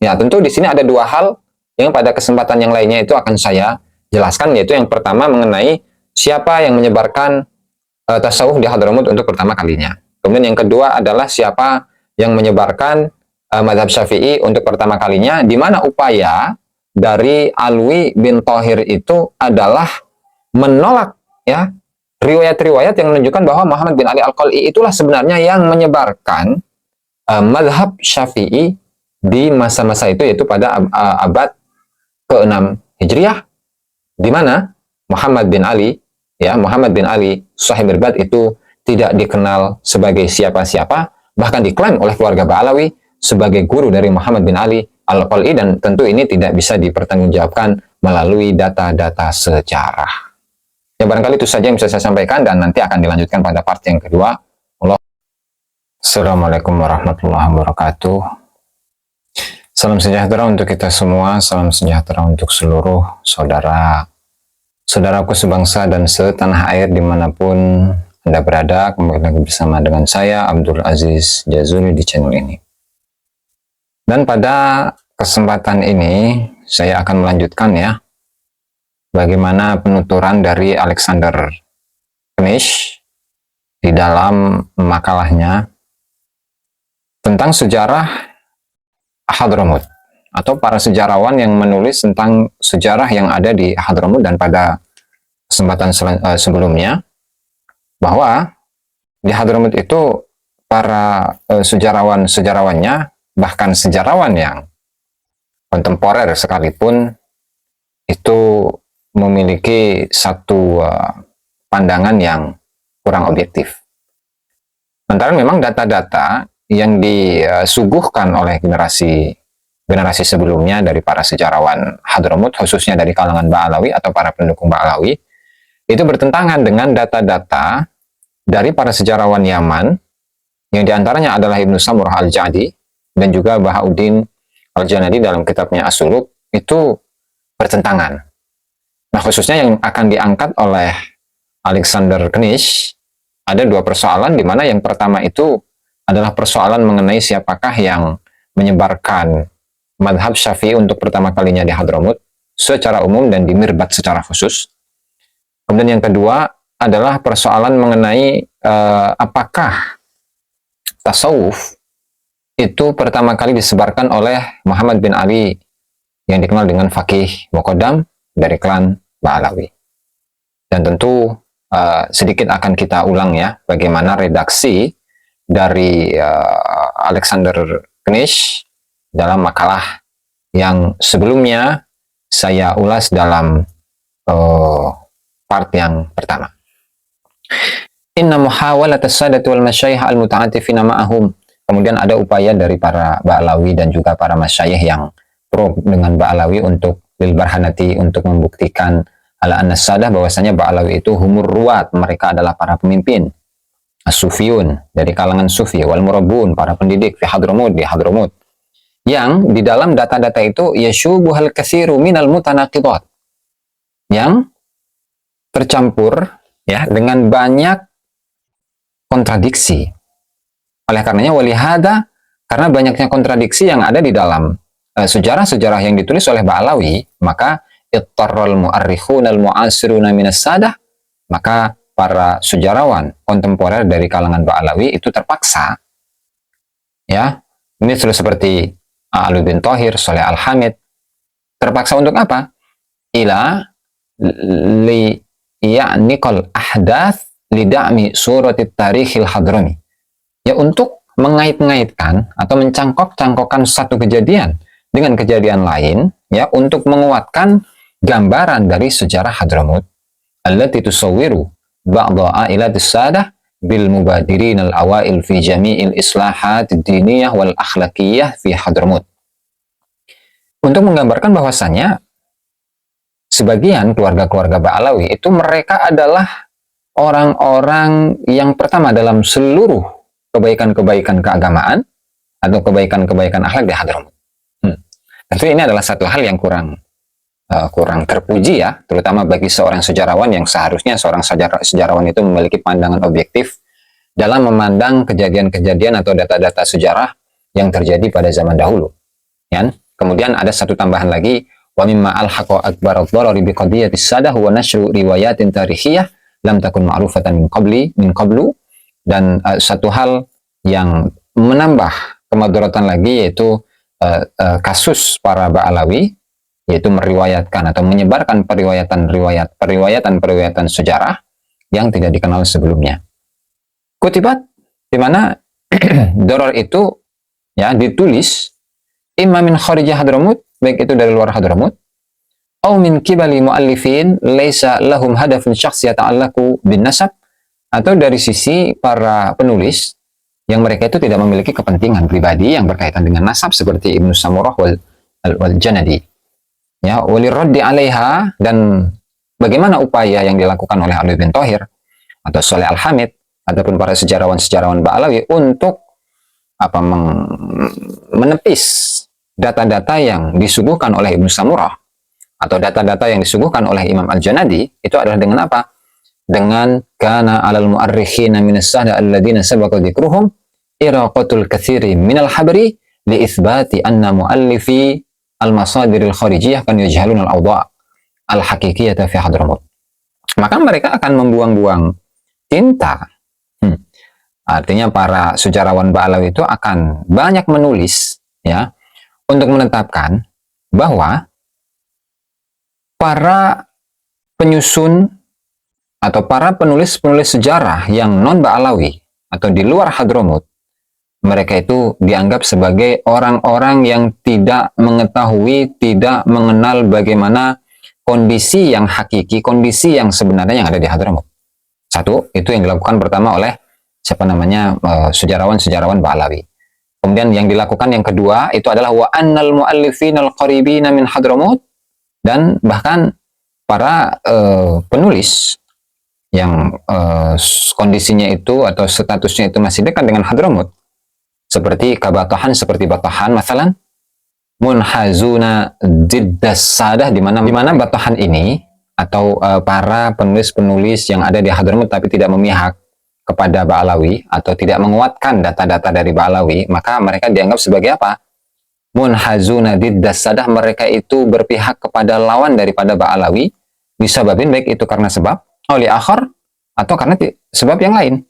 Ya, tentu di sini ada dua hal yang pada kesempatan yang lainnya itu akan saya jelaskan, yaitu yang pertama mengenai siapa yang menyebarkan tasawuf di Hadramut untuk pertama kalinya. Kemudian yang kedua adalah siapa yang menyebarkan mazhab Syafi'i untuk pertama kalinya, di mana upaya dari Alwi bin Thohir itu adalah menolak ya riwayat-riwayat yang menunjukkan bahwa Muhammad bin Ali Al-Qal'i itulah sebenarnya yang menyebarkan mazhab Syafi'i di masa-masa itu, yaitu pada abad ke-6 Hijriah, di mana Muhammad bin Ali Sahib Irbad itu tidak dikenal sebagai siapa-siapa, bahkan diklaim oleh keluarga Ba'alawi sebagai guru dari Muhammad bin Ali Al-Qal'i, dan tentu ini tidak bisa dipertanggungjawabkan melalui data-data sejarah. Ya, barangkali itu saja yang bisa saya sampaikan, dan nanti akan dilanjutkan pada part yang kedua. Assalamualaikum warahmatullahi wabarakatuh. Salam sejahtera untuk kita semua, salam sejahtera untuk seluruh saudaraku sebangsa dan setanah air dimanapun Anda berada. Kembali lagi bersama dengan saya, Abdul Aziz Jazuli, di channel ini. Dan pada kesempatan ini, saya akan melanjutkan ya, bagaimana penuturan dari Alexander Knish di dalam makalahnya tentang sejarah Hadramut, atau para sejarawan yang menulis tentang sejarah yang ada di Hadramut. Dan pada kesempatan sebelumnya, bahwa di Hadramut itu para sejarawannya, bahkan sejarawan yang kontemporer sekalipun, itu memiliki satu pandangan yang kurang objektif. Sementara memang data-data yang disuguhkan oleh generasi sebelumnya dari para sejarawan Hadramut, khususnya dari kalangan Ba'alawi atau para pendukung Ba'alawi, itu bertentangan dengan data-data dari para sejarawan Yaman, yang diantaranya adalah Ibnu Samurah Al-Ja'di dan juga Bahauddin Al-Janadi dalam kitabnya As-Suluk, itu bertentangan. Nah, khususnya yang akan diangkat oleh Alexander Knish, ada dua persoalan, di mana yang pertama itu adalah persoalan mengenai siapakah yang menyebarkan madhab Syafi'i untuk pertama kalinya di Hadramut secara umum dan di Mirbat secara khusus. Kemudian yang kedua adalah persoalan mengenai apakah tasawuf itu pertama kali disebarkan oleh Muhammad bin Ali yang dikenal dengan Faqih Muqaddam dari klan Ba'alawi. Dan tentu sedikit akan kita ulang ya, bagaimana redaksi dari Alexander Knish dalam makalah yang sebelumnya saya ulas dalam part yang pertama. Inna muhawalat as-sadat wal masyayikh al-muta'atifina ma'ahum. Kemudian ada upaya dari para Ba'alawi dan juga para masyayikh yang pro dengan Ba'alawi untuk lil barhanati, untuk membuktikan ala an-sadah, bahwasanya Ba'alawi itu humur ruwat, mereka adalah para pemimpin. As-Sufiyun, dari kalangan Sufi, wal Murabbun, para pendidik di Hadramut, yang di dalam data-data itu yashubuhal katsiru minal mutanaqidat, yang tercampur ya dengan banyak kontradiksi. Oleh karenanya walihada, karena banyaknya kontradiksi yang ada di dalam sejarah-sejarah yang ditulis oleh Ba'alawi, maka ittarral mu'arrikhuna al-mu'asiruna minas sadah, maka para sejarawan kontemporer dari kalangan Ba'alawi itu terpaksa ya, ini sudah seperti Alwi bin Thohir, Saleh Al-Hamid, terpaksa untuk apa? Ila li ya'niqal ahdath lida'mi suratit tarikhil hadrami, ya, untuk mengait-ngaitkan atau mencangkok-cangkokkan satu kejadian dengan kejadian lain, ya, untuk menguatkan gambaran dari sejarah Hadramut allati tusawwiru ba'da ailatis sadah bil mubadirin al-awail fi jami'il islahat diniyah wal akhlaqiyah fi Hadramut. Untuk menggambarkan bahwasannya sebagian keluarga-keluarga Ba'alawi itu mereka adalah orang-orang yang pertama dalam seluruh kebaikan-kebaikan keagamaan atau kebaikan-kebaikan akhlak di Hadramut. Tentu ini adalah satu hal yang kurang terpuji ya, terutama bagi seorang sejarawan yang seharusnya seorang sejarawan itu memiliki pandangan objektif dalam memandang kejadian-kejadian atau data-data sejarah yang terjadi pada zaman dahulu. Ya? Kemudian ada satu tambahan lagi, wa mimma alhaqa akbar ad-darari bi qadiyatis sadah wa nashru riwayatin tarikhiyah lam takun ma'rufatan min qablu, dan satu hal yang menambah kemadaratan lagi yaitu kasus para Ba'alawi, yaitu meriwayatkan atau menyebarkan periwayatan sejarah yang tidak dikenal sebelumnya. Kutibat, di mana doror itu ya ditulis imma min kharijah Hadramut, baik itu dari luar Hadramut, atau min kibali muallifin laisa lahum hadafun syakhsi yata'allaqu bin nasab, atau dari sisi para penulis yang mereka itu tidak memiliki kepentingan pribadi yang berkaitan dengan nasab seperti Ibnu Samurah wal Janadi. Ya, walirraddi 'alaiha, dan bagaimana upaya yang dilakukan oleh Ali bin Thahir atau Saleh Al-Hamid ataupun para sejarawan-sejarawan Ba'alawi untuk menepis data-data yang disuguhkan oleh Ibnu Samurah atau data-data yang disuguhkan oleh Imam Al-Janadi, itu adalah dengan apa? Dengan kana 'alal mu'arrikhina minas sahda alladziina sabaqa dzikruhum iraqatul katsiri minal habri li itsbati anna muallifi al-masadiril kharijiyah kan yajhalun al-awda' al-haqiqiyyah fi Hadramut. Maka mereka akan membuang-buang tinta. Artinya para sejarawan Ba'alawi itu akan banyak menulis ya untuk menetapkan bahwa para penyusun atau para penulis-penulis sejarah yang non-Ba'alawi atau di luar Hadramut, mereka itu dianggap sebagai orang-orang yang tidak mengetahui, tidak mengenal bagaimana kondisi yang hakiki, kondisi yang sebenarnya yang ada di Hadramut. Satu, itu yang dilakukan pertama oleh sejarawan-sejarawan Ba'alawi. Kemudian yang dilakukan yang kedua itu adalah wa annal muallifin al-qaribina min Hadramut, dan bahkan para penulis yang kondisinya itu atau statusnya itu masih dekat dengan Hadramut, seperti kabatahan, seperti Batahan masalan, munhazuna diddas sadah, di mana Batahan ini atau para penulis-penulis yang ada di Hadramut tapi tidak memihak kepada Ba'alawi atau tidak menguatkan data-data dari Ba'alawi, maka mereka dianggap sebagai apa? Munhazuna diddas sadah, mereka itu berpihak kepada lawan daripada Ba'alawi, disebabin baik itu karena sebab oleh akhar atau karena sebab yang lain.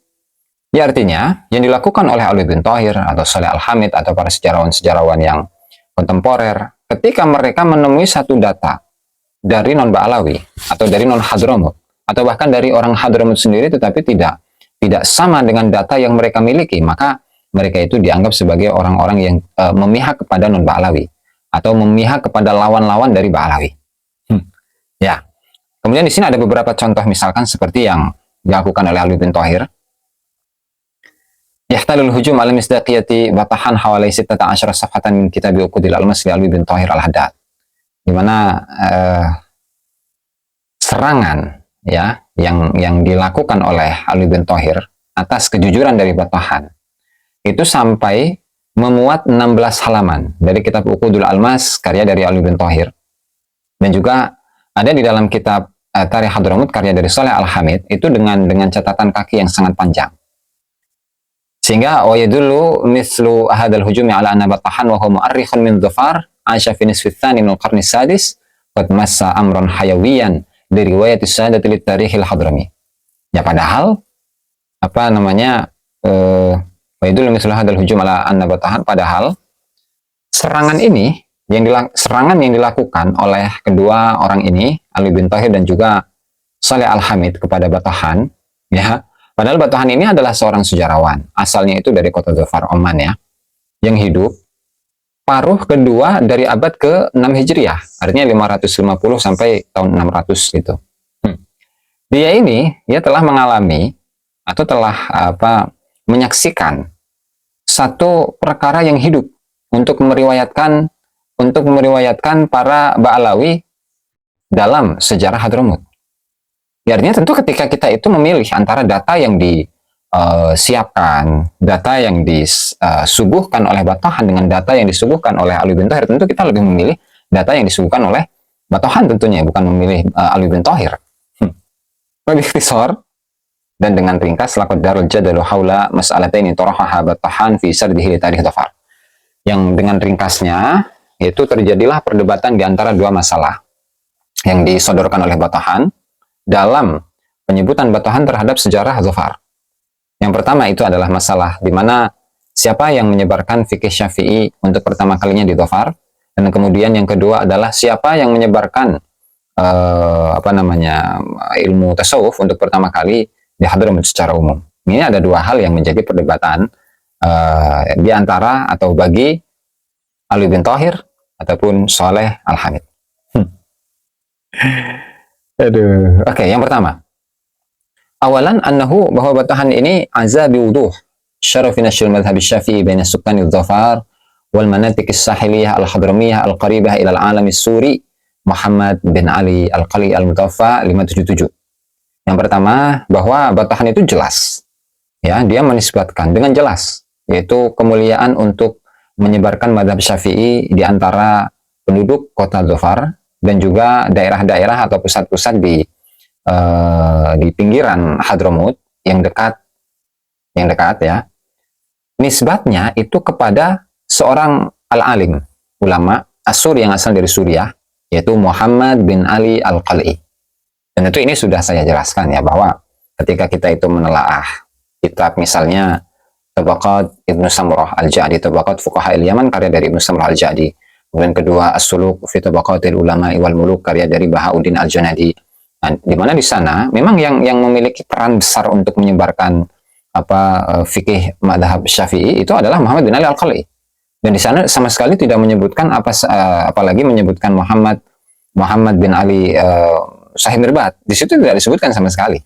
Ya, artinya yang dilakukan oleh Ali bin Thahir atau Saleh Al-Hamid atau para sejarawan-sejarawan yang kontemporer, ketika mereka menemui satu data dari non-Ba'alawi atau dari non-Hadramut atau bahkan dari orang Hadramut sendiri tetapi tidak sama dengan data yang mereka miliki, maka mereka itu dianggap sebagai orang-orang yang memihak kepada non-Ba'alawi atau memihak kepada lawan-lawan dari Ba'alawi. Ya. Kemudian di sini ada beberapa contoh, misalkan seperti yang dilakukan oleh Ali bin Thahir. Yahtalul hujum ala misdaqiyati Batahan hawalai 16 safhatan min kitabi Uqudil Almas li Ali bin Thahir Al-Haddad. Di mana serangan ya yang dilakukan oleh Ali bin Thahir atas kejujuran dari Batahan itu sampai memuat 16 halaman dari kitab Uqudul Almas karya dari Ali bin Thahir, dan juga ada di dalam kitab Tarikh Hadramut karya dari Saleh Al-Hamid itu dengan catatan kaki yang sangat panjang, sehingga wayadullu mislu hadal hujumi ala anna Batahan wa huwa mu'arrikhun min dhafar aisha fi nisfi tsani min al-qarni sadis qad massa amran hayawiyan di riwayat as-sadat li tarikhil hadrami. Ya, padahal wayadullu mislu hadal hujum ala anna Batahan, padahal serangan yang dilakukan oleh kedua orang ini, Ali bin Thahir dan juga Saleh Al-Hamid kepada Batahan, ya. Padahal Batahan ini adalah seorang sejarawan, asalnya itu dari kota Dhafar, Oman ya, yang hidup paruh kedua dari abad ke-6 Hijriah, artinya 550 sampai tahun 600 gitu. Dia telah mengalami atau telah menyaksikan satu perkara yang hidup untuk meriwayatkan para Ba'alawi dalam sejarah Hadramut. Ya, artinya tentu ketika kita itu memilih antara data yang disiapkan, data yang disuguhkan oleh Batahan dengan data yang disuguhkan oleh Ali bin Thahir, tentu kita lebih memilih data yang disuguhkan oleh Batahan tentunya, bukan memilih Ali bin Thahir. Lebih ikhtisar dan dengan ringkas, laqad darul jadalu haula mas'alataini tarahaha Batahan fi sardihi li tarikh Dhafar. Yang dengan ringkasnya yaitu terjadilah perdebatan di antara dua masalah yang disodorkan oleh Batahan dalam penyebutan Batahan terhadap sejarah Dhofar. Yang pertama itu adalah masalah di mana siapa yang menyebarkan fikih Syafi'i untuk pertama kalinya di Dhofar, dan kemudian yang kedua adalah siapa yang menyebarkan ilmu tasawuf untuk pertama kali di Hadramut secara umum. Ini ada dua hal yang menjadi perdebatan di antara atau bagi Ali bin Thahir ataupun Saleh Al-Hamid. Aduh. Oke, yang pertama. Awalan annahu, bahwa Batahan ini azabi wuduh syarafi nasyr madhhab Syafi'i baina sukkan al-Dhafar wal manatik as-sahiliyah al-hadramiyah al-qaribah ila al-alam as-suri Muhammad bin Ali Al-Qali Al-Mutawaffa 577. Yang pertama, bahwa Batahan itu jelas. Ya, dia menisbatkan dengan jelas, yaitu kemuliaan untuk menyebarkan madhab Syafi'i di antara penduduk kota Dhofar dan juga daerah-daerah atau pusat-pusat di pinggiran Hadramut yang dekat ya. Nisbatnya itu kepada seorang al-alim, ulama As-Suri yang asal dari Suriah, yaitu Muhammad bin Ali Al-Qali. Dan itu ini sudah saya jelaskan ya, bahwa ketika kita itu menelaah kitab misalnya Tabaqat Ibnu Samurah Al-Ja'di, Tabaqat Fuqaha al-Yaman karya dari Ibnu Samurah Al-Ja'di. Kemudian kedua As-Suluk fi Tabaqatil Ulama wal Muluk karya dari Bahauddin Al-Junadi. Nah, di mana di sana memang yang memiliki peran besar untuk menyebarkan fikih madhab Syafi'i itu adalah Muhammad bin Ali Al-Qali. Dan di sana sama sekali tidak menyebutkan apalagi menyebutkan Muhammad bin Ali Sahib Mirbat. Di situ tidak disebutkan sama sekali.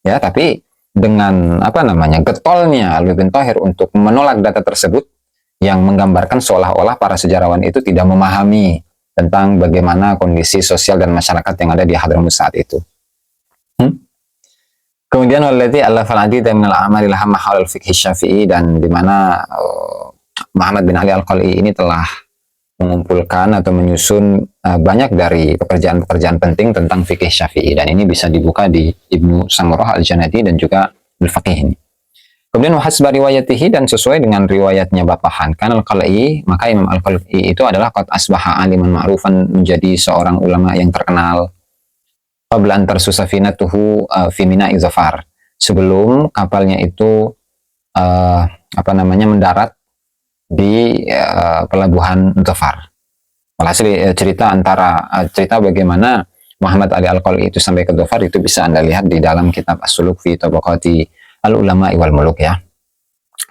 Ya, tapi dengan getolnya Ali bin Thahir untuk menolak data tersebut yang menggambarkan seolah-olah para sejarawan itu tidak memahami tentang bagaimana kondisi sosial dan masyarakat yang ada di Hadramut saat itu. Kemudian walladzi allafal adida min al-a'mali lahamma haul al-fiqh Syafi'i, dan di mana Muhammad bin Ali Al-Qali ini telah mengumpulkan atau menyusun banyak dari pekerjaan-pekerjaan penting tentang fikih Syafi'i, dan ini bisa dibuka di Ibnu Samurah Al-Junadi dan juga Al-Faqih ini. Kemudian wahasba riwayatihi, dan sesuai dengan riwayatnya Batahan, kan Al-Qali, maka Imam Al-Qali itu adalah qad asbaha aliman ma'rufan, menjadi seorang ulama yang terkenal, qabla an tarsusafinatuhu fi mina'i Dhofar, sebelum kapalnya itu mendarat di pelabuhan Dhofar. Walhasil cerita bagaimana Muhammad Ali Al-Qali itu sampai ke Dhofar itu bisa Anda lihat di dalam kitab As-Suluk fi Tabaqati Al-Ulama wal Muluk ya.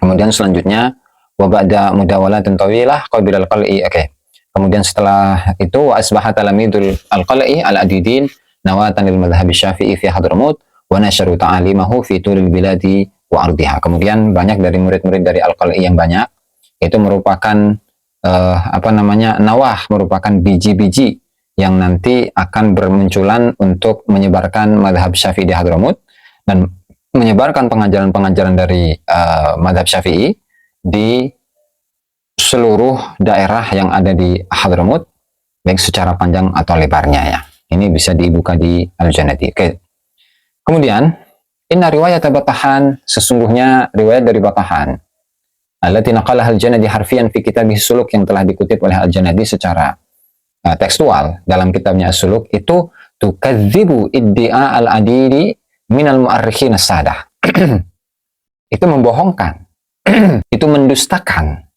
Kemudian selanjutnya wa ba'da mudawalatin tawilah qabil Al-Qali. Kemudian setelah itu wa asbaha talamidul Al-Qali Al-Adidin nawatan lil madhhab Syafi'i fi Hadramut wa nasharu ta'alimahu fi tulil biladi wa ardiha. Kemudian banyak dari murid-murid dari Al-Qali yang banyak itu merupakan nawah, merupakan biji-biji yang nanti akan bermunculan untuk menyebarkan madhab Syafi'i di Hadramut dan menyebarkan pengajaran-pengajaran dari madhab Syafi'i di seluruh daerah yang ada di Hadramut, baik secara panjang atau lebarnya ya. Ini bisa dibuka di Al-Junadi. Kemudian inna riwayat Batahan, sesungguhnya riwayat dari Batahan allati naqalaha Al-Junadi harfiyan fi kitabih Suluk, yang telah dikutip oleh Al-Junadi secara tekstual dalam kitabnya As-Suluk, itu tukadzibu iddia al-adidi minal mu'arrikhin as-sadah. Itu membohongkan, itu mendustakan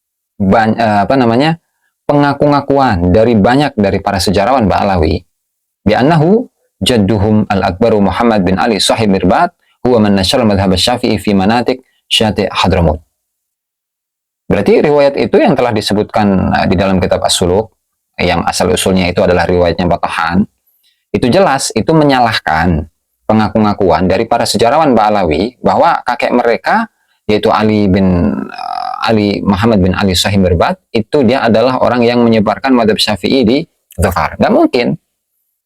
pengaku-ngakuan dari banyak dari para sejarawan Ba'alawi bi'annahu jadduhum al-akbaru Muhammad bin Ali Sahib Mirbat huwa man nasyara madhhab Syafi'i fi manatik Syati' Hadramut. Berarti riwayat itu yang telah disebutkan di dalam kitab As-Suluk, yang asal usulnya itu adalah riwayatnya Batahan, itu jelas itu menyalahkan pengaku-ngakuan dari para sejarawan Ba'alawi bahwa kakek mereka, yaitu Muhammad bin Ali Sahib Mirbat, itu dia adalah orang yang menyebarkan madhab Syafi'i di Dhofar. Nggak mungkin.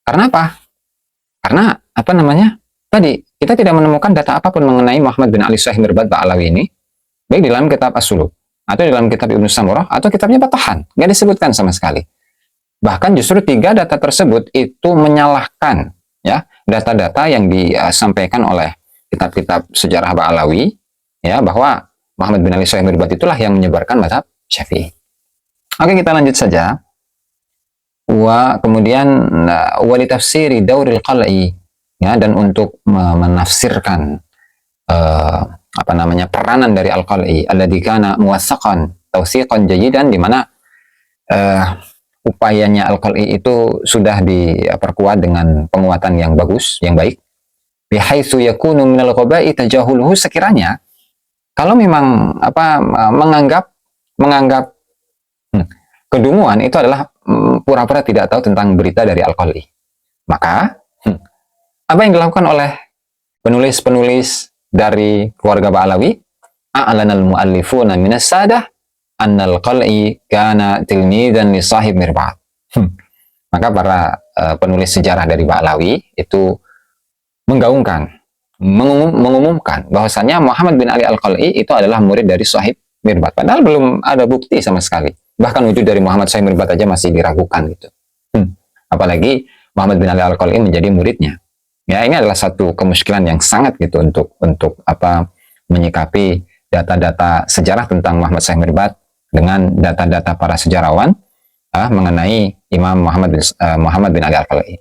Karena apa? Karena tadi kita tidak menemukan data apapun mengenai Muhammad bin Ali Sahib Mirbat Ba'alawi ini, baik di dalam kitab As-Suluk atau di dalam kitab Ibnu Samurah atau kitabnya Batahan, nggak disebutkan sama sekali. Bahkan justru 3 data tersebut itu menyalahkan ya data-data yang disampaikan oleh kitab-kitab sejarah Ba'alawi ya, bahwa Muhammad bin Ali Sahib Mirbat itulah yang menyebarkan mazhab Syafi'i. Oke, kita lanjut saja. kemudian wali tafsiri dauril qal'i, ya, dan untuk menafsirkan peranan dari al-qal'i alladzi kana muwassaqan tawsiqan jayidan, di mana upayanya al-qal'i itu sudah diperkuat dengan penguatan yang bagus, yang baik, bihaitsu yakunu minal ghaba'i tajahuluhu, sekiranya kalau memang menganggap kedunguan itu adalah pura-pura tidak tahu tentang berita dari al-qal'i, maka apa yang dilakukan oleh penulis-penulis dari keluarga Ba'alawi? A'lanal mu'allifuna minas sadah annal qal'i kana tilmidan li sahib Mirbad. Maka para penulis sejarah dari Ba'alawi itu mengumumkan bahwasanya Muhammad bin Ali Al-Qal'i itu adalah murid dari sahib Mirbad. Padahal belum ada bukti sama sekali. Bahkan wujud dari Muhammad sahib Mirbad aja masih diragukan gitu. Apalagi Muhammad bin Ali Al-Qal'i menjadi muridnya. Ya, ini adalah satu kemuskilan yang sangat gitu untuk menyikapi data-data sejarah tentang Muhammad sahib Mirbad dengan data-data para sejarawan mengenai Imam Muhammad bin Ali Al-Qal'i.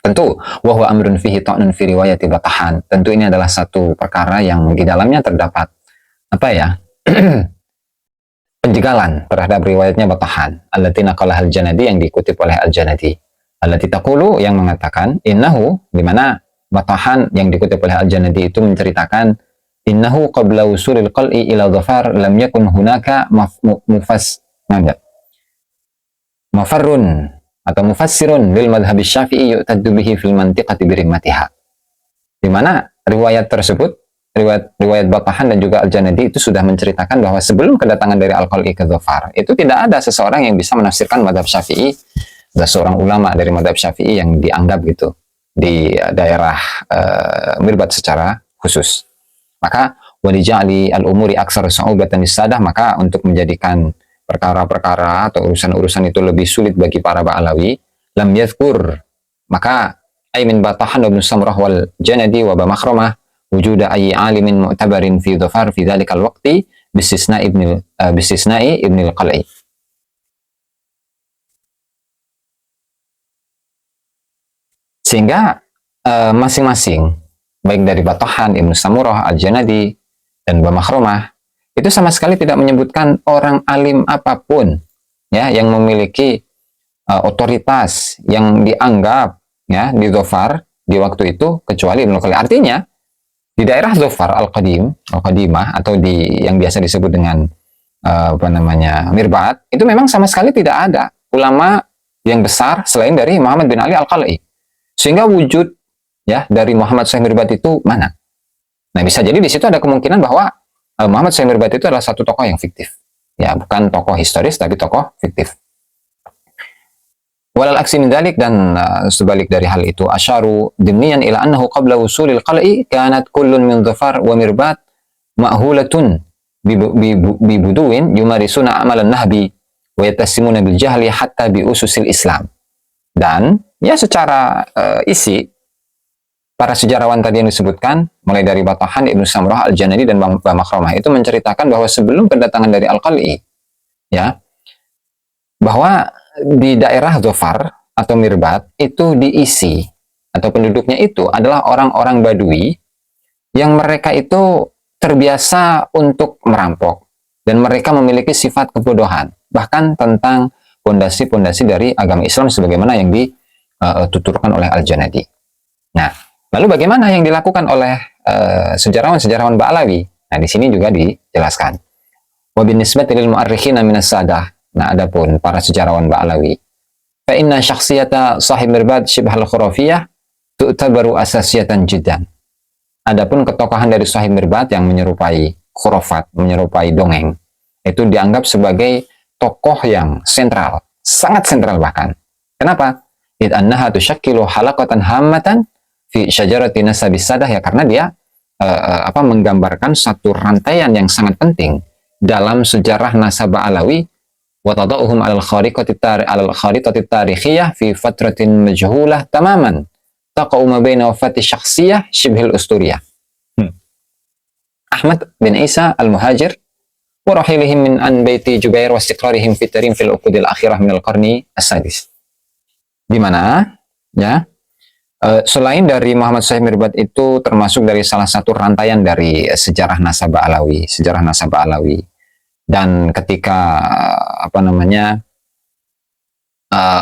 Tentu wahwa amrun fihi ta'nun fi riwayati Batahan. Tentu ini adalah satu perkara yang di dalamnya terdapat penjegalan terhadap riwayatnya Batahan, allati naqalah al-Janadi, yang diikutip oleh al-Janadi. Allati taqulu, yang mengatakan innahu, di mana Batahan yang dikutip oleh al-Janadi itu menceritakan innahu qabla usulil qal'i ila dhafar lam yakun hunaka mafarrun atau mufassirun lil madhhab Syafi'i yu'taddu bihi fil mantiqati bi rimmatiha. Di mana riwayat tersebut, riwayat Batahan dan juga Al-Janadi itu sudah menceritakan bahwa sebelum kedatangan dari Al-Qal'i ke Dhafar, itu tidak ada seseorang yang bisa menafsirkan madhab Syafi'i, ada seorang ulama dari madhab Syafi'i yang dianggap gitu di daerah Mirbad secara khusus. Maka walija'li al-umuri aksar sa'ubatan lisadah, maka untuk menjadikan perkara-perkara atau urusan-urusan itu lebih sulit bagi para Ba'alawi, lam yadhkur, maka ay min Batahan wa ibn Samrah wal Janadi wa Bamakhramah wujuda ayyi alimin mu'tabarin fi dhafar fi dhalikal waqti bistisna'i ibn al-Qal'i. Sehingga masing-masing baik dari Batahan, Ibn Samurah, Al-Janadi, dan Bamakhramah itu sama sekali tidak menyebutkan orang alim apapun ya yang memiliki otoritas yang dianggap ya di Dhafar di waktu itu kecuali Ibnu Qal'i. Artinya di daerah Dhafar Al-Qadimah atau di yang biasa disebut dengan Mirbad, itu memang sama sekali tidak ada ulama yang besar selain dari Muhammad bin Ali Al-Qal'i. Sehingga wujud ya dari Muhammad sahib Mirbad itu mana? Nah, bisa jadi di situ ada kemungkinan bahwa Muhammad sahib Mirbad itu adalah satu tokoh yang fiktif. Ya, bukan tokoh historis tapi tokoh fiktif. Walal aksi min dzalik, dan sebalik dari hal itu, asyaru dimniyan ila annahu qabla wusulil qal'i kanat kullun min Dhafar wa Mirbad ma'hulatun bi buduwin yumarisuna amalan nahbi wa yatasimuna bil jahli hatta bi ususil Islam. Dan ya secara isi, para sejarawan tadi yang disebutkan, mulai dari Batahan, Ibnu Samrah, Al-Janadi, dan Bamakhramah, itu menceritakan bahwa sebelum kedatangan dari Al-Qal'i, ya, bahwa di daerah Dhafar atau Mirbad itu diisi, atau penduduknya itu adalah orang-orang Badui, yang mereka itu terbiasa untuk merampok, dan mereka memiliki sifat kebodohan, bahkan tentang pondasi-pondasi dari agama Islam sebagaimana yang dituturkan oleh Al-Janadi. Nah, lalu bagaimana yang dilakukan oleh sejarawan-sejarawan Ba'alawi? Nah, di sini juga dijelaskan. Wa binisbati lil mu'arrikhina minas sadah. Nah, adapun para sejarawan Ba'alawi, fa inna syakhsiyata sahib Mirbad shibhal khurafiyah tu'tabaru asasiyatan jiddan. Adapun ketokohan dari sahib Mirbad yang menyerupai khurafat, menyerupai dongeng, itu dianggap sebagai tokoh yang sentral, sangat sentral bahkan. Kenapa? Id annaha tusyakkilu halaqatan hammatan fi syajarati nasabis sadah, ya, karena dia menggambarkan satu rantaian yang sangat penting dalam sejarah nasab Ba'alawi, wa tadauhum alal khariqati tarikhiyah fi fatratin majhulah tamaman taqa'u ma baina wafati syakhsiyah shibhil usturiyah. Ahmad bin Isa al-Muhajir wa rahilihim min an baiti Jubair wa istiqrarihim fi tarim fil uqudil akhirah min al-qarni as-sadis. di mana ya selain dari Muhammad Sahih Mirbat itu termasuk dari salah satu rantaian dari sejarah nasabah Alawi. Dan ketika apa namanya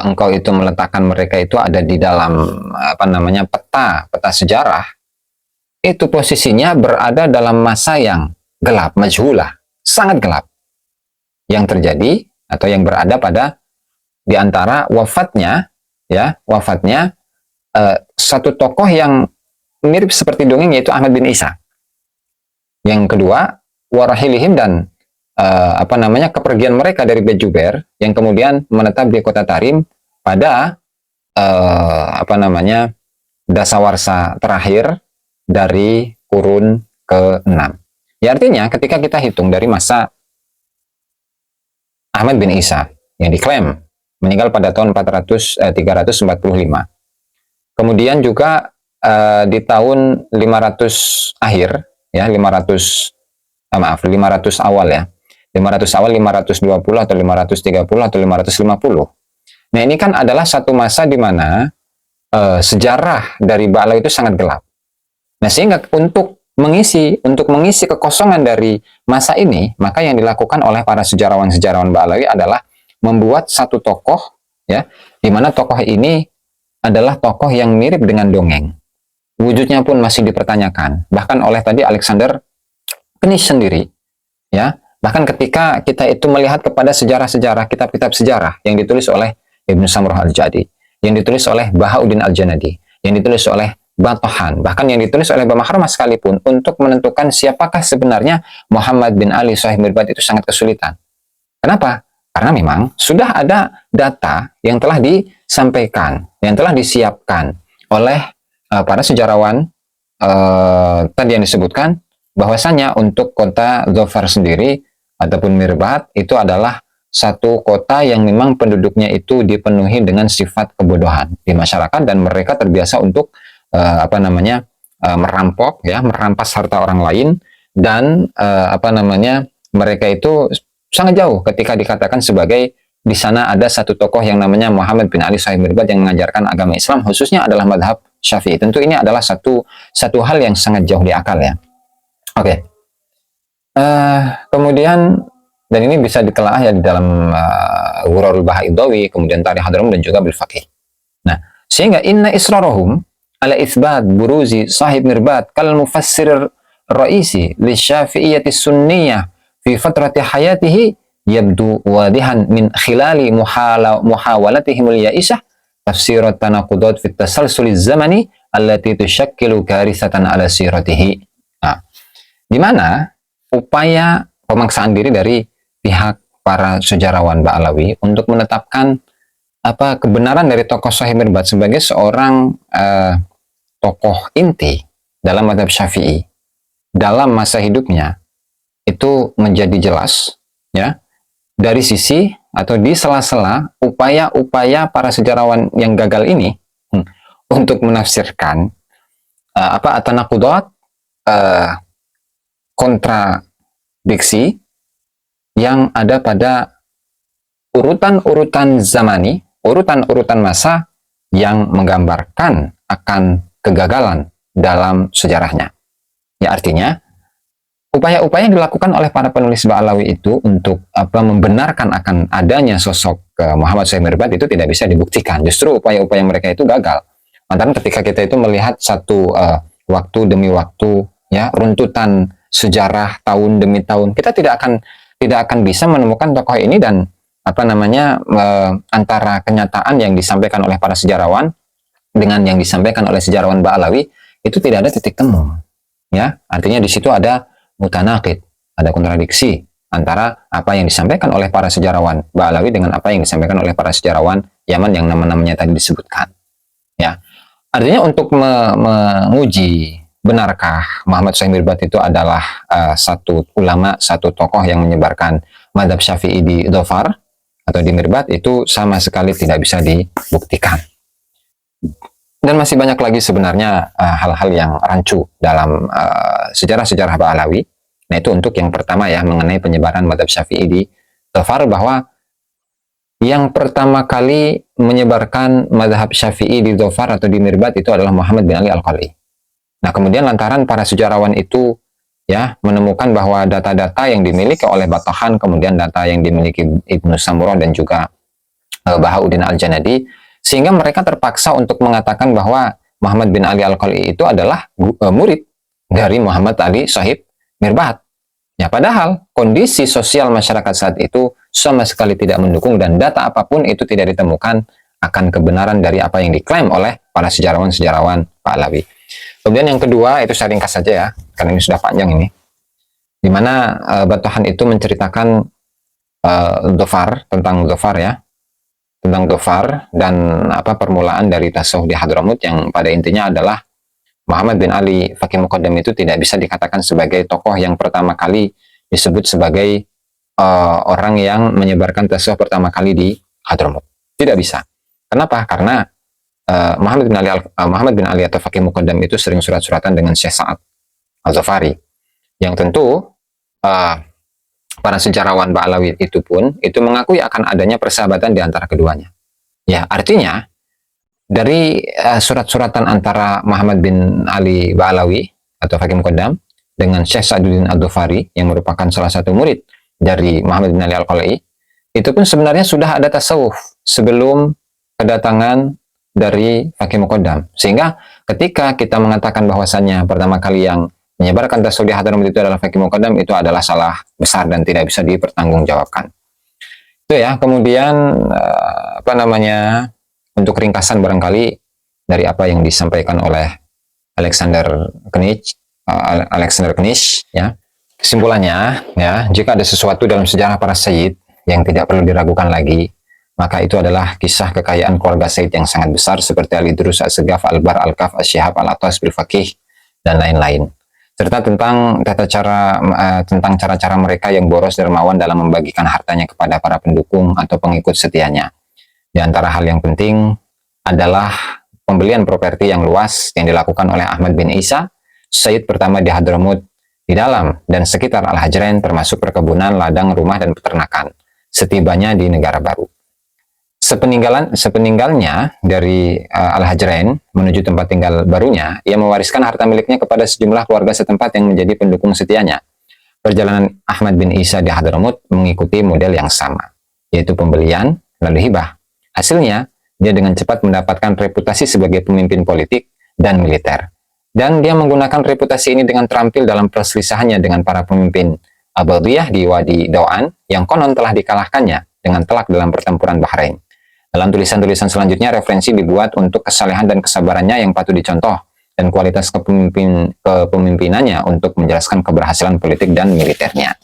engkau itu meletakkan mereka itu ada di dalam apa namanya peta sejarah, itu posisinya berada dalam masa yang gelap, majhulah, sangat gelap, yang terjadi atau yang berada pada di antara wafatnya satu tokoh yang mirip seperti dongeng, yaitu Ahmad bin Isa. Yang kedua, warahilihim, dan apa namanya kepergian mereka dari Bait Jubair yang kemudian menetap di kota Tarim pada apa namanya dasawarsa terakhir dari kurun ke-6. Ya, artinya ketika kita hitung dari masa Ahmad bin Isa yang diklaim meninggal pada tahun 345. Kemudian juga di tahun 500 akhir ya, 500 awal ya. 500 awal, 520 atau 530 atau 550. Nah, ini kan adalah satu masa di mana sejarah dari Ba'alawi itu sangat gelap. Nah, sehingga untuk mengisi kekosongan dari masa ini, maka yang dilakukan oleh para sejarawan Ba'alawi adalah membuat satu tokoh ya, di mana tokoh ini adalah tokoh yang mirip dengan dongeng. Wujudnya pun masih dipertanyakan, bahkan oleh tadi Alexander Knish sendiri ya. Bahkan ketika kita itu melihat kepada sejarah-sejarah, kitab-kitab sejarah yang ditulis oleh Ibnu Samrah Al-Jadi, yang ditulis oleh Bahauddin Al-Janadi, yang ditulis oleh Batohan, bahkan yang ditulis oleh Bama Harmas sekalipun, untuk menentukan siapakah sebenarnya Muhammad bin Ali Sahih Mirbat itu sangat kesulitan. Kenapa? Karena memang sudah ada data yang telah disampaikan, yang telah disiapkan oleh para sejarawan tadi yang disebutkan, bahwasanya untuk kota Dhofar sendiri ataupun Mirbat itu adalah satu kota yang memang penduduknya itu dipenuhi dengan sifat kebodohan di masyarakat, dan mereka terbiasa untuk merampok ya, merampas harta orang lain, dan mereka itu sangat jauh ketika dikatakan sebagai di sana ada satu tokoh yang namanya Muhammad bin Ali Sahih Mirbat yang mengajarkan agama Islam, khususnya adalah madhab Syafi'i. Tentu ini adalah satu hal yang sangat jauh di akal ya. Oke. Kemudian, dan ini bisa ditelaah ya di dalam Ghurarul Bahaidawi, kemudian Tarikh Hadramut, dan juga Bil Faqih. Nah, sehingga inna israrahum ala itsbat buruzi Sahib Mirbat kal mufassir raisi li Syafi'iyyati sunniyah fi fatrati hayatihi yabdu wadihan min khilali muhawalatihim al-ya'isah tafsirat tanaqudat fi tasalsul zamani allati tushakkilu karisatan ala siratihi. Nah, di mana upaya pemaksaan diri dari pihak para sejarawan Ba'alawi untuk menetapkan kebenaran dari tokoh Sahih Mirbat sebagai seorang tokoh inti dalam mazhab Syafi'i dalam masa hidupnya itu menjadi jelas ya, dari sisi atau di sela-sela upaya-upaya para sejarawan yang gagal ini untuk menafsirkan at-tanaqudat, kontradiksi yang ada pada urutan-urutan zamani, urutan-urutan masa yang menggambarkan akan kegagalan dalam sejarahnya. Ya, artinya upaya-upaya yang dilakukan oleh para penulis Ba'alawi itu untuk membenarkan akan adanya sosok Muhammad Sahih Mirbat itu tidak bisa dibuktikan. Justru upaya-upaya mereka itu gagal. Lantaran ketika kita itu melihat satu waktu demi waktu ya, runtutan sejarah tahun demi tahun, kita tidak akan bisa menemukan tokoh ini, dan antara kenyataan yang disampaikan oleh para sejarawan dengan yang disampaikan oleh sejarawan Ba'alawi itu tidak ada titik temu ya. Artinya di situ ada mutanaqid, ada kontradiksi antara apa yang disampaikan oleh para sejarawan Ba'alawi dengan apa yang disampaikan oleh para sejarawan Yaman yang nama-namanya tadi disebutkan ya. Artinya untuk menguji benarkah Muhammad Sahih Mirbat itu adalah satu ulama, satu tokoh yang menyebarkan mazhab Syafi'i di Dhofar atau di Mirbat, itu sama sekali tidak bisa dibuktikan. Dan masih banyak lagi sebenarnya hal-hal yang rancu dalam sejarah-sejarah Ba'alawi. Nah, itu untuk yang pertama ya, mengenai penyebaran mazhab Syafi'i di Dhofar, bahwa Yang pertama kali menyebarkan mazhab Syafi'i di Dhofar atau di Mirbat itu adalah Muhammad bin Ali Al-Qali. Nah, kemudian lantaran para sejarawan itu ya menemukan bahwa data-data yang dimiliki oleh Batahan, kemudian data yang dimiliki Ibnu Samurah dan juga Bahauddin Al-Janadi, sehingga mereka terpaksa untuk mengatakan bahwa Muhammad bin Ali Al-Qali itu adalah murid dari Muhammad Ali Syahib Mirbat. Ya, padahal kondisi sosial masyarakat saat itu sama sekali tidak mendukung dan data apapun itu tidak ditemukan akan kebenaran dari apa yang diklaim oleh para sejarawan-sejarawan Pahlawi. Kemudian yang kedua, itu saya ringkas saja ya, karena ini sudah panjang ini, di mana Batahan itu menceritakan Dhofar, tentang Dhofar ya, tentang Dhofar dan permulaan dari tasawuf di Hadramut, yang pada intinya adalah Muhammad bin Ali Faqih Muqaddam itu tidak bisa dikatakan sebagai tokoh yang pertama kali disebut sebagai orang yang menyebarkan tasawuf pertama kali di Hadramut. Tidak bisa. Kenapa? Karena Muhammad bin Ali atau Faqih Muqaddam itu sering surat-suratan dengan Syekh Sa'ad Al-Zafari, yang tentu para sejarawan Ba'alawi itu pun itu mengakui akan adanya persahabatan di antara keduanya. Ya, artinya dari surat-suratan antara Muhammad bin Ali Ba'alawi atau Faqih Muqaddam dengan Syekh Sa'aduddin Al-Dhufari yang merupakan salah satu murid dari Muhammad bin Ali Al-Qali, itu pun sebenarnya sudah ada tasawuf sebelum kedatangan dari Faqih Muqaddam. Sehingga ketika kita mengatakan bahwasannya pertama kali yang menyebarkan tasawuf di Hadramut itu adalah Faqih Muqaddam, itu adalah salah besar dan tidak bisa dipertanggungjawabkan. Itu ya. Kemudian untuk ringkasan barangkali dari apa yang disampaikan oleh Alexander Knish ya, kesimpulannya ya, jika ada sesuatu dalam sejarah para Sayyid yang tidak perlu diragukan lagi, maka itu adalah kisah kekayaan keluarga Sayyid yang sangat besar seperti Al-Idrus, As-Segaf, Al-Bar, Al-Kaf, As-Syihab, Al-Atas, Bil-Faqih dan lain-lain, serta tentang cara-cara mereka yang boros dermawan dalam membagikan hartanya kepada para pendukung atau pengikut setianya. Di antara hal yang penting adalah pembelian properti yang luas yang dilakukan oleh Ahmad bin Isa, Sayyid pertama di Hadramut, di dalam dan sekitar Al-Hajrain, termasuk perkebunan, ladang, rumah, dan peternakan, setibanya di negara baru. Sepeninggalnya dari Al-Hajrain menuju tempat tinggal barunya, ia mewariskan harta miliknya kepada sejumlah keluarga setempat yang menjadi pendukung setianya. Perjalanan Ahmad bin Isa di Hadramut mengikuti model yang sama, yaitu pembelian lalu hibah. Hasilnya, dia dengan cepat mendapatkan reputasi sebagai pemimpin politik dan militer. Dan dia menggunakan reputasi ini dengan terampil dalam perselisihannya dengan para pemimpin Abadiyah di Wadi Dawan yang konon telah dikalahkannya dengan telak dalam pertempuran Bahrain. Dalam tulisan-tulisan selanjutnya, referensi dibuat untuk kesalehan dan kesabarannya yang patut dicontoh dan kualitas kepemimpinannya untuk menjelaskan keberhasilan politik dan militernya.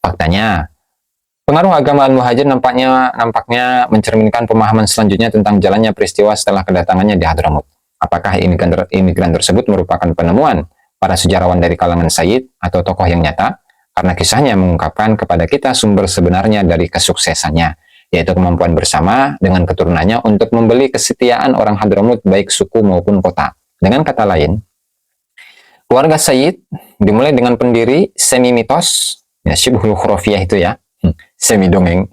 Faktanya, pengaruh agama Al-Muhajir nampaknya mencerminkan pemahaman selanjutnya tentang jalannya peristiwa setelah kedatangannya di Hadramut. Apakah imigran tersebut merupakan penemuan para sejarawan dari kalangan Sayyid atau tokoh yang nyata? Karena kisahnya mengungkapkan kepada kita sumber sebenarnya dari kesuksesannya, yaitu kemampuan bersama dengan keturunannya untuk membeli kesetiaan orang Hadramut baik suku maupun kota. Dengan kata lain, keluarga Sayyid dimulai dengan pendiri semi mitos, ya, syibhul khurafiyah itu ya, semi dongeng,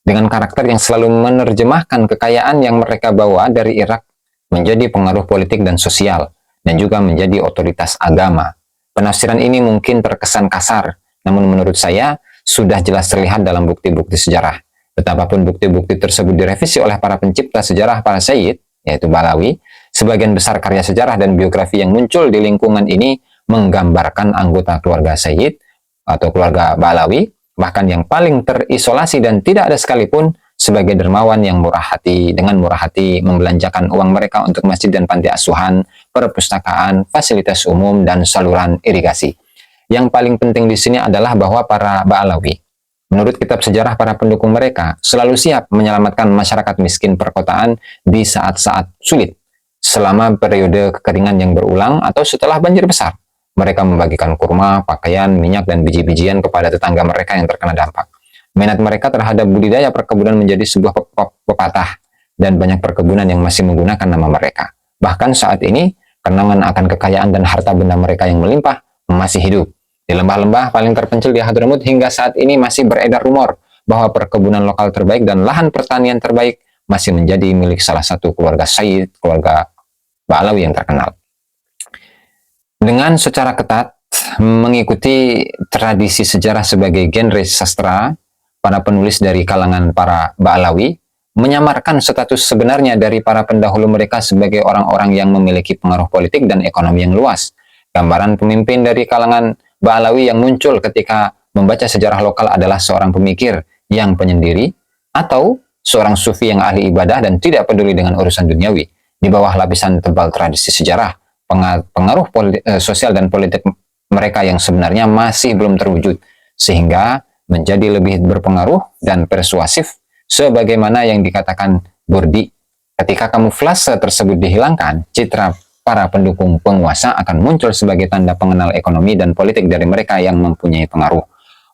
dengan karakter yang selalu menerjemahkan kekayaan yang mereka bawa dari Irak menjadi pengaruh politik dan sosial, dan juga menjadi otoritas agama. Penafsiran ini mungkin terkesan kasar, namun menurut saya sudah jelas terlihat dalam bukti-bukti sejarah. Betapapun bukti-bukti tersebut direvisi oleh para pencipta sejarah para Sayyid, yaitu Ba'alawi, sebagian besar karya sejarah dan biografi yang muncul di lingkungan ini menggambarkan anggota keluarga Sayyid atau keluarga Ba'alawi, bahkan yang paling terisolasi dan tidak ada sekalipun, sebagai dermawan yang dengan murah hati membelanjakan uang mereka untuk masjid dan panti asuhan, perpustakaan, fasilitas umum, dan saluran irigasi. Yang paling penting di sini adalah bahwa para Ba'alawi, menurut kitab sejarah para pendukung mereka, selalu siap menyelamatkan masyarakat miskin perkotaan di saat-saat sulit, selama periode kekeringan yang berulang atau setelah banjir besar. Mereka membagikan kurma, pakaian, minyak, dan biji-bijian kepada tetangga mereka yang terkena dampak. Minat mereka terhadap budidaya perkebunan menjadi sebuah pepatah, dan banyak perkebunan yang masih menggunakan nama mereka. Bahkan saat ini, kenangan akan kekayaan dan harta benda mereka yang melimpah masih hidup. Di lembah-lembah paling terpencil di Hadramut hingga saat ini masih beredar rumor bahwa perkebunan lokal terbaik dan lahan pertanian terbaik masih menjadi milik salah satu keluarga Sayyid, keluarga Ba'alawi yang terkenal. Dengan secara ketat mengikuti tradisi sejarah sebagai genre sastra, para penulis dari kalangan para Ba'alawi menyamarkan status sebenarnya dari para pendahulu mereka sebagai orang-orang yang memiliki pengaruh politik dan ekonomi yang luas. Gambaran pemimpin dari kalangan Ba'alawi yang muncul ketika membaca sejarah lokal adalah seorang pemikir yang penyendiri atau seorang sufi yang ahli ibadah dan tidak peduli dengan urusan duniawi. Di bawah lapisan tebal tradisi sejarah, pengaruh sosial dan politik mereka yang sebenarnya masih belum terwujud, sehingga menjadi lebih berpengaruh dan persuasif sebagaimana yang dikatakan Burdi. Ketika kamuflase tersebut dihilangkan, citra para pendukung penguasa akan muncul sebagai tanda pengenal ekonomi dan politik dari mereka yang mempunyai pengaruh.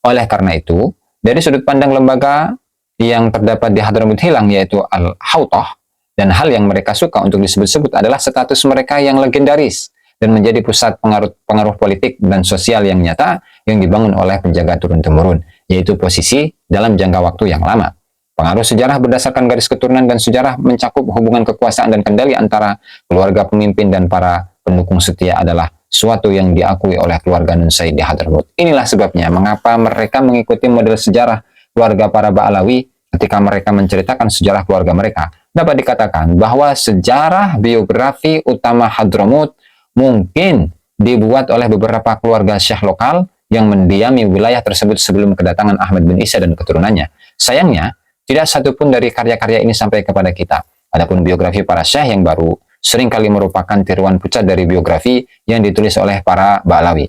Oleh karena itu, dari sudut pandang lembaga yang terdapat di Hadramut hilang, yaitu Al-Hautah, dan hal yang mereka suka untuk disebut-sebut adalah status mereka yang legendaris dan menjadi pusat pengaruh politik dan sosial yang nyata yang dibangun oleh penjaga turun-temurun, yaitu posisi dalam jangka waktu yang lama. Pengaruh sejarah berdasarkan garis keturunan dan sejarah mencakup hubungan kekuasaan dan kendali antara keluarga pemimpin dan para pendukung setia adalah suatu yang diakui oleh keluarga Nun Said di Hadramut. Inilah sebabnya mengapa mereka mengikuti model sejarah keluarga para Ba'alawi ketika mereka menceritakan sejarah keluarga mereka. Dapat dikatakan bahwa sejarah biografi utama Hadramut mungkin dibuat oleh beberapa keluarga syekh lokal yang mendiami wilayah tersebut sebelum kedatangan Ahmad bin Isa dan keturunannya. Sayangnya, tidak satupun dari karya-karya ini sampai kepada kita. Adapun biografi para syekh yang baru seringkali merupakan tiruan pucat dari biografi yang ditulis oleh para Ba'alawi.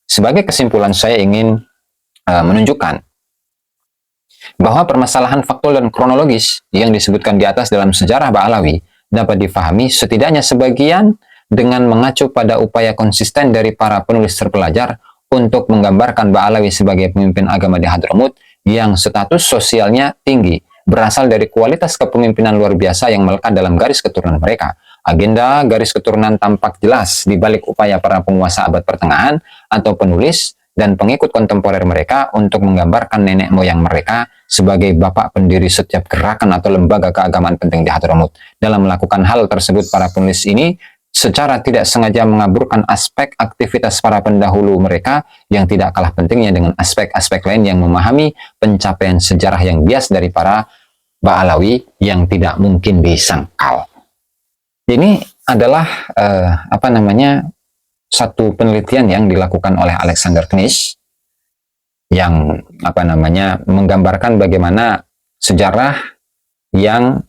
Sebagai kesimpulan, saya ingin menunjukkan bahwa permasalahan faktual dan kronologis yang disebutkan di atas dalam sejarah Ba'alawi dapat difahami setidaknya sebagian dengan mengacu pada upaya konsisten dari para penulis terpelajar untuk menggambarkan Ba'alawi sebagai pemimpin agama di Hadramut yang status sosialnya tinggi, berasal dari kualitas kepemimpinan luar biasa yang melekat dalam garis keturunan mereka. Agenda garis keturunan tampak jelas di balik upaya para penguasa abad pertengahan atau penulis dan pengikut kontemporer mereka untuk menggambarkan nenek moyang mereka sebagai bapak pendiri setiap gerakan atau lembaga keagamaan penting di Hadramut. Dalam melakukan hal tersebut, para penulis ini secara tidak sengaja mengaburkan aspek aktivitas para pendahulu mereka yang tidak kalah pentingnya dengan aspek-aspek lain yang memahami pencapaian sejarah yang bias dari para Ba'alawi yang tidak mungkin disangkal. Ini adalah satu penelitian yang dilakukan oleh Alexander Knish yang menggambarkan bagaimana sejarah yang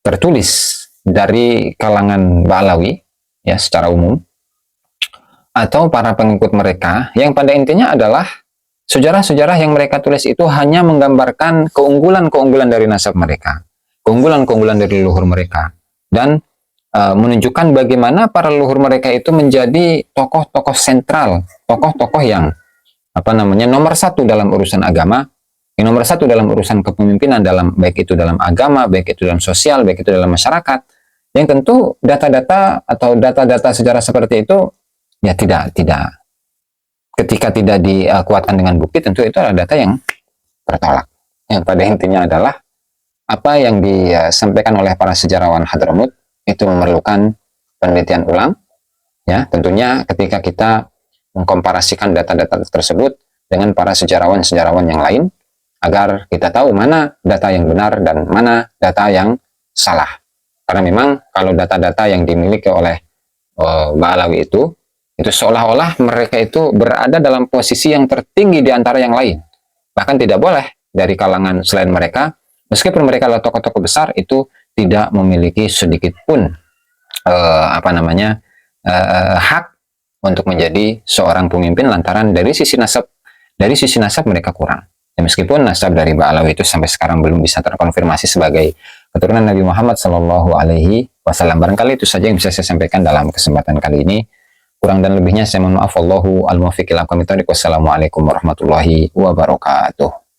tertulis dari kalangan Ba'alawi ya secara umum atau para pengikut mereka yang pada intinya adalah sejarah-sejarah yang mereka tulis itu hanya menggambarkan keunggulan-keunggulan dari nasab mereka, keunggulan-keunggulan dari leluhur mereka, dan menunjukkan bagaimana para leluhur mereka itu menjadi tokoh-tokoh sentral, tokoh-tokoh yang nomor satu dalam urusan agama, yang nomor satu dalam urusan kepemimpinan, baik itu dalam agama, baik itu dalam sosial, baik itu dalam masyarakat. Yang tentu data-data atau data-data sejarah seperti itu ya tidak ketika tidak dikuatkan dengan bukti, tentu itu adalah data yang tertolak. Yang pada intinya adalah apa yang disampaikan oleh para sejarawan Hadramut itu memerlukan penelitian ulang, ya tentunya ketika kita mengkomparasikan data-data tersebut dengan para sejarawan-sejarawan yang lain, agar kita tahu mana data yang benar dan mana data yang salah. Karena memang kalau data-data yang dimiliki oleh Ba'alawi itu seolah-olah mereka itu berada dalam posisi yang tertinggi di antara yang lain. Bahkan tidak boleh dari kalangan selain mereka, meskipun mereka adalah tokoh-tokoh besar, itu tidak memiliki sedikit pun hak untuk menjadi seorang pemimpin lantaran dari sisi nasab mereka kurang. Ya, meskipun nasab dari Ba'alawi itu sampai sekarang belum bisa terkonfirmasi sebagai keturunan Nabi Muhammad Sallallahu Alaihi Wasallam. Barangkali itu saja yang bisa saya sampaikan dalam kesempatan kali ini. Kurang dan lebihnya saya mohon maaf. Wallahu al-muwaffiq ila aqwamit thoriq. Wassalamualaikum warahmatullahi wabarakatuh.